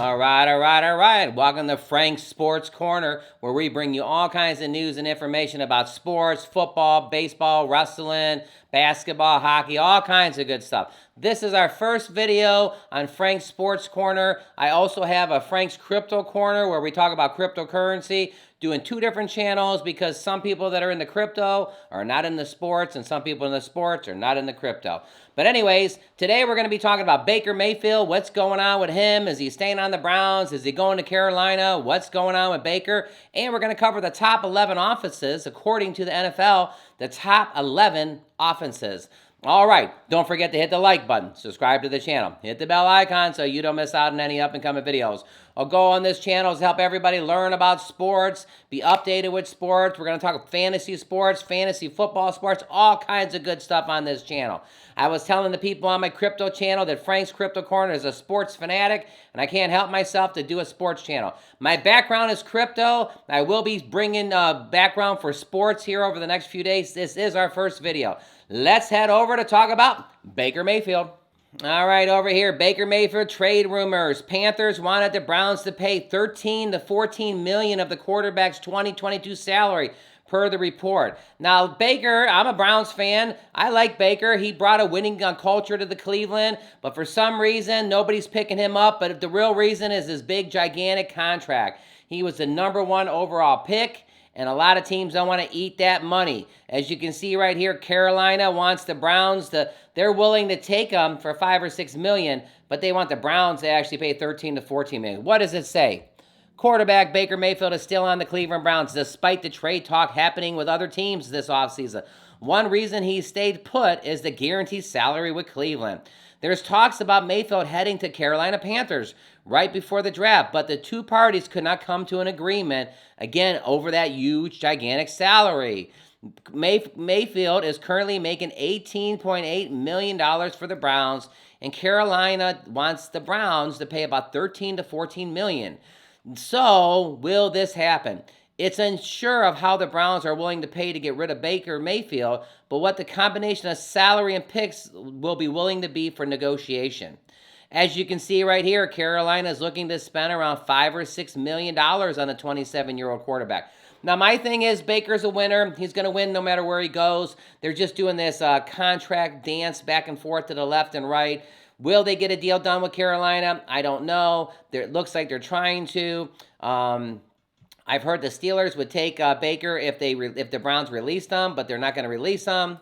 All right, all right, all right. Welcome to Frank's Sports Corner, where we bring you all kinds of news and information about sports, football, baseball, wrestling, basketball, hockey, all kinds of good stuff. This is our first video on Frank's Sports Corner. I also have a Frank's Crypto Corner where we talk about cryptocurrency, doing two different channels because some people that are in the crypto are not in the sports, and some people in the sports are not in the crypto. But anyways, today we're going to be talking about Baker Mayfield. What's going on with him? Is he staying on the Browns? Is he going to Carolina? What's going on with Baker? And we're going to cover the top 11 offenses, according to the NFL, the top 11 offenses. All right, don't forget to hit the like button, subscribe to the channel, hit the bell icon so you don't miss out on any up-and-coming videos. I'll go on this channel to help everybody learn about sports, be updated with sports. We're going to talk fantasy sports, fantasy football sports, all kinds of good stuff on this channel. I was telling the people on my crypto channel that Frank's Crypto Corner is a sports fanatic, and I can't help myself to do a sports channel. My background is crypto. I will be bringing background for sports here over the next few days. This is our first video. Let's head over to talk about Baker Mayfield. All right, over here, Baker Mayfield trade rumors. Panthers wanted the Browns to pay $13 to $14 million of the quarterback's 2022 salary, per the report. Now, Baker, I'm a Browns fan. I like Baker. He brought a winning culture to the Cleveland, but for some reason, nobody's picking him up. But the real reason is his big, gigantic contract. He was the #1 overall pick, and a lot of teams don't want to eat that money. As you can see right here, Carolina wants the Browns to, they're willing to take him for $5 or $6 million, but they want the Browns to actually pay $13 to $14 million. What does it say? Quarterback Baker Mayfield is still on the Cleveland Browns despite the trade talk happening with other teams this offseason. One reason he stayed put is the guaranteed salary with Cleveland. There's talks about Mayfield heading to Carolina Panthers right before the draft, but the two parties could not come to an agreement, again, over that huge, gigantic salary. Mayfield is currently making $18.8 million for the Browns, and Carolina wants the Browns to pay about $13 to $14 million. So, will this happen? It's unsure of how the Browns are willing to pay to get rid of Baker Mayfield, but what the combination of salary and picks will be willing to be for negotiation. As you can see right here, Carolina is looking to spend around $5 or $6 million on a 27-year-old quarterback. Now, my thing is Baker's a winner. He's going to win no matter where he goes. They're just doing this contract dance back and forth to the left and right. Will they get a deal done with Carolina? I don't know. It looks like they're trying to. I've heard the Steelers would take Baker if the Browns release them, but they're not going to release them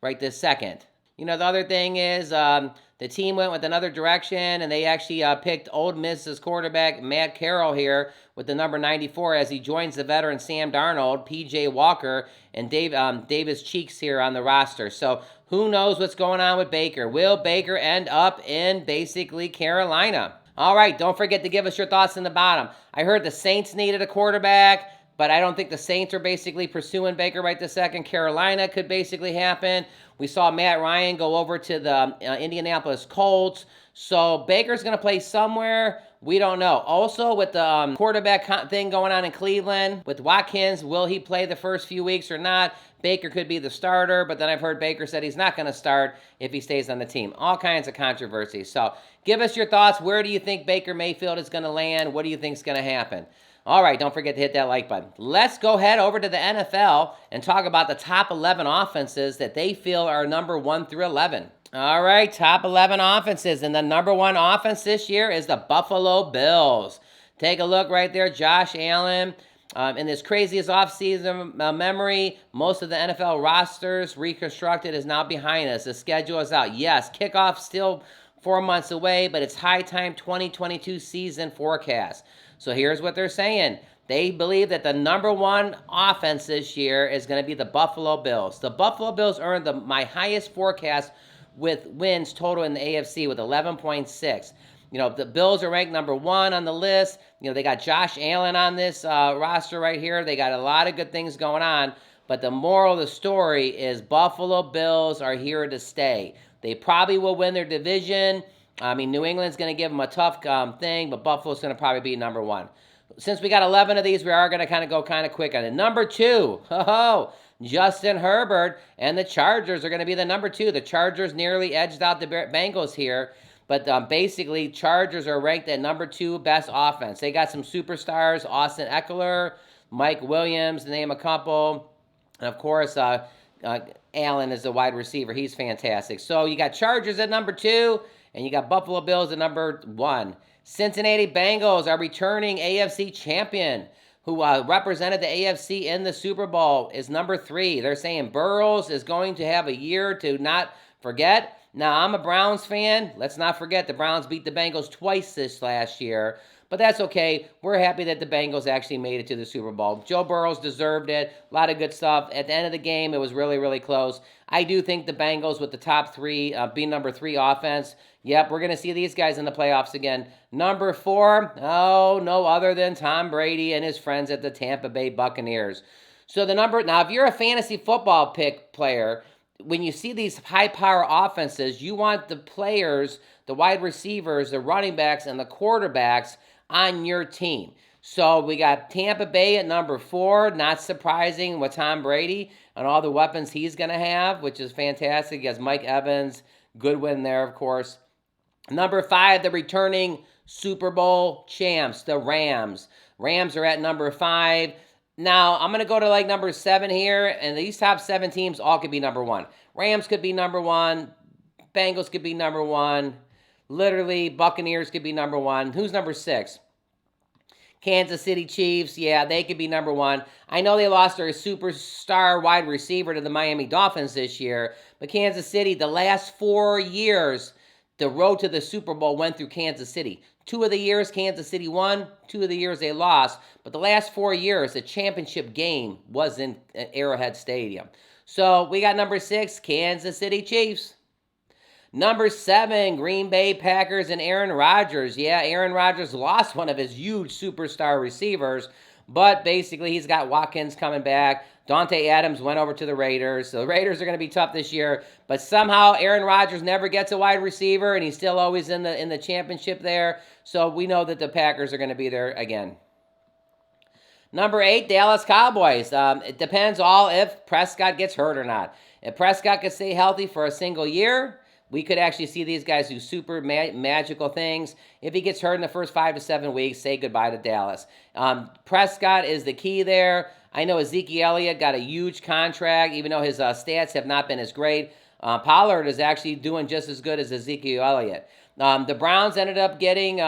right this second. You know, the other thing is the team went with another direction, and they actually picked Ole Miss's quarterback Matt Carroll here with the number 94 as he joins the veteran Sam Darnold, P.J. Walker, and Davis Cheeks here on the roster. So who knows what's going on with Baker? Will Baker end up in basically Carolina? All right, don't forget to give us your thoughts in the bottom. I heard the Saints needed a quarterback, but I don't think the Saints are basically pursuing Baker right this second. Carolina could basically happen. We saw Matt Ryan go over to the Indianapolis Colts. So Baker's going to play somewhere. We don't know. Also, with the quarterback thing going on in Cleveland, with Watkins, will he play the first few weeks or not? Baker could be the starter, but then I've heard Baker said he's not going to start if he stays on the team. All kinds of controversy. So give us your thoughts. Where do you think Baker Mayfield is going to land? What do you think is going to happen? All right, don't forget to hit that like button. Let's go head over to the NFL and talk about the top 11 offenses that they feel are number 1 through 11. All right, top 11 offenses. And the number 1 offense this year is the Buffalo Bills. Take a look right there, Josh Allen. In this craziest offseason memory, most of the NFL rosters reconstructed is now behind us. The schedule is out. Yes, kickoff still 4 months away, but it's high time 2022 season forecast. So here's what they're saying. They believe that the number 1 offense this year is going to be the Buffalo Bills. The Buffalo Bills earned my highest forecast with wins total in the AFC with 11.6. You know, the Bills are ranked number 1 on the list. You know, they got Josh Allen on this roster right here. They got a lot of good things going on. But the moral of the story is Buffalo Bills are here to stay. They probably will win their division. I mean, New England's going to give them a tough thing, but Buffalo's going to probably be number 1. Since we got 11 of these, we are going to go quick on it. Number 2, Justin Herbert and the Chargers are going to be the number 2. The Chargers nearly edged out the Bengals here. But basically, Chargers are ranked at number 2 best offense. They got some superstars, Austin Eckler, Mike Williams, to name a couple. And of course, Allen is the wide receiver. He's fantastic. So you got Chargers at number 2, and you got Buffalo Bills at number 1. Cincinnati Bengals are returning AFC champion, who represented the AFC in the Super Bowl, is number 3. They're saying Burrows is going to have a year to not forget. Now, I'm a Browns fan. Let's not forget the Browns beat the Bengals twice this last year. But that's okay. We're happy that the Bengals actually made it to the Super Bowl. Joe Burrows deserved it. A lot of good stuff. At the end of the game, it was really, really close. I do think the Bengals with the top 3, being number 3 offense, yep, we're going to see these guys in the playoffs again. Number 4, oh, no other than Tom Brady and his friends at the Tampa Bay Buccaneers. So now, if you're a fantasy football player, when you see these high-power offenses, you want the players, the wide receivers, the running backs, and the quarterbacks on your team. So we got Tampa Bay at number 4, not surprising with Tom Brady and all the weapons he's going to have, which is fantastic. He has Mike Evans, Goodwin there, of course. Number 5, the returning Super Bowl champs, the Rams. Rams are at number 5. Now, I'm going to go to like number 7 here, and these top 7 teams all could be number 1. Rams could be number 1. Bengals could be number 1. Literally, Buccaneers could be number 1. Who's number 6? Kansas City Chiefs, yeah, they could be number 1. I know they lost their superstar wide receiver to the Miami Dolphins this year, but Kansas City, the last 4 years, the road to the Super Bowl went through Kansas City. 2 of the years, Kansas City won. 2 of the years, they lost. But the last 4 years, the championship game was in Arrowhead Stadium. So we got number 6, Kansas City Chiefs. Number 7, Green Bay Packers and Aaron Rodgers. Yeah, Aaron Rodgers lost one of his huge superstar receivers, but basically he's got Watkins coming back. Dante Adams went over to the Raiders. So the Raiders are going to be tough this year, but somehow Aaron Rodgers never gets a wide receiver, and he's still always in the championship there. So we know that the Packers are going to be there again. Number 8, Dallas Cowboys. It depends all if Prescott gets hurt or not. If Prescott can stay healthy for a single year, we could actually see these guys do super magical things. If he gets hurt in the first 5 to 7 weeks, say goodbye to Dallas. Prescott is the key there. I know Ezekiel Elliott got a huge contract, even though his stats have not been as great. Pollard is actually doing just as good as Ezekiel Elliott. The Browns ended up getting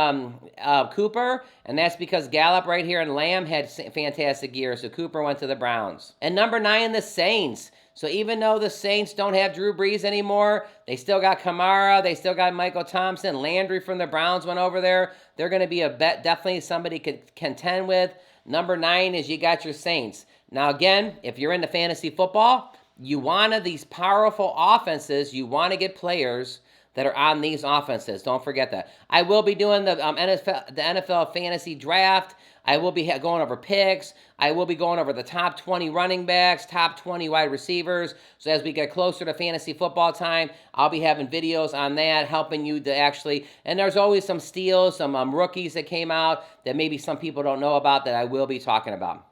Cooper, and that's because Gallup right here and Lamb had fantastic years, so Cooper went to the Browns. And number 9, the Saints. So even though the Saints don't have Drew Brees anymore, they still got Kamara, they still got Michael Thompson, Landry from the Browns went over there. They're going to be definitely somebody could contend with. Number 9 is you got your Saints. Now again, if you're into fantasy football, you want these powerful offenses, you want to get players that are on these offenses. Don't forget that. I will be doing the NFL fantasy draft. I will be going over picks. I will be going over the top 20 running backs, top 20 wide receivers. So as we get closer to fantasy football time, I'll be having videos on that, helping you to actually, and there's always some steals, some rookies that came out that maybe some people don't know about that I will be talking about.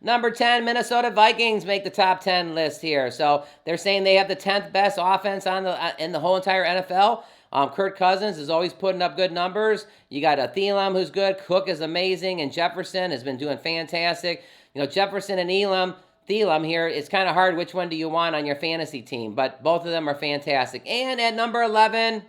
Number 10, Minnesota Vikings make the top 10 list here. So they're saying they have the 10th best offense in the whole entire NFL. Kirk Cousins is always putting up good numbers. You got Thielen, who's good. Cook is amazing, and Jefferson has been doing fantastic. You know, Jefferson and Thielen here, it's kind of hard which one do you want on your fantasy team, but both of them are fantastic. And at number 11,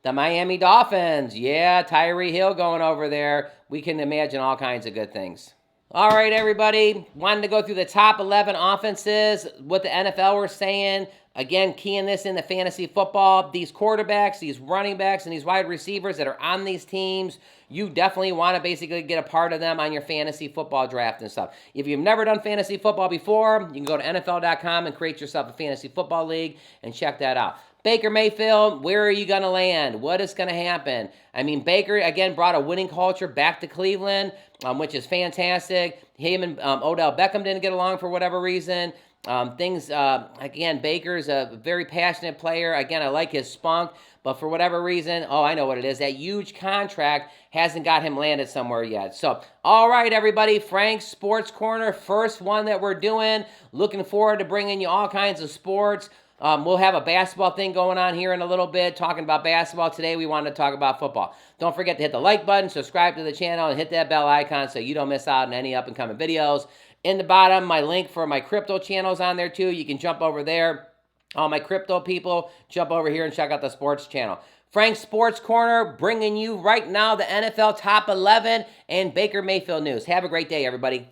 the Miami Dolphins. Yeah, Tyree Hill going over there. We can imagine all kinds of good things. All right, everybody. Wanted to go through the top 11 offenses, what the NFL were saying. Again, keying this into fantasy football. These quarterbacks, these running backs, and these wide receivers that are on these teams, you definitely want to basically get a part of them on your fantasy football draft and stuff. If you've never done fantasy football before, you can go to NFL.com and create yourself a fantasy football league and check that out. Baker Mayfield, where are you going to land? What is going to happen? I mean, Baker, again, brought a winning culture back to Cleveland, which is fantastic. Him and Odell Beckham didn't get along for whatever reason. Again, Baker's a very passionate player. Again, I like his spunk, but for whatever reason, I know what it is. That huge contract hasn't got him landed somewhere yet. So, all right, everybody, Frank's Sports Corner, first one that we're doing. Looking forward to bringing you all kinds of sports. We'll have a basketball thing going on here in a little bit, talking about basketball. Today we wanted to talk about football. Don't forget to hit the like button, subscribe to the channel, and hit that bell icon so you don't miss out on any up-and-coming videos. In the bottom, my link for my crypto channel is on there too. You can jump over there. All my crypto people, jump over here and check out the sports channel. Frank's Sports Corner, bringing you right now the NFL Top 11 and Baker Mayfield news. Have a great day, everybody.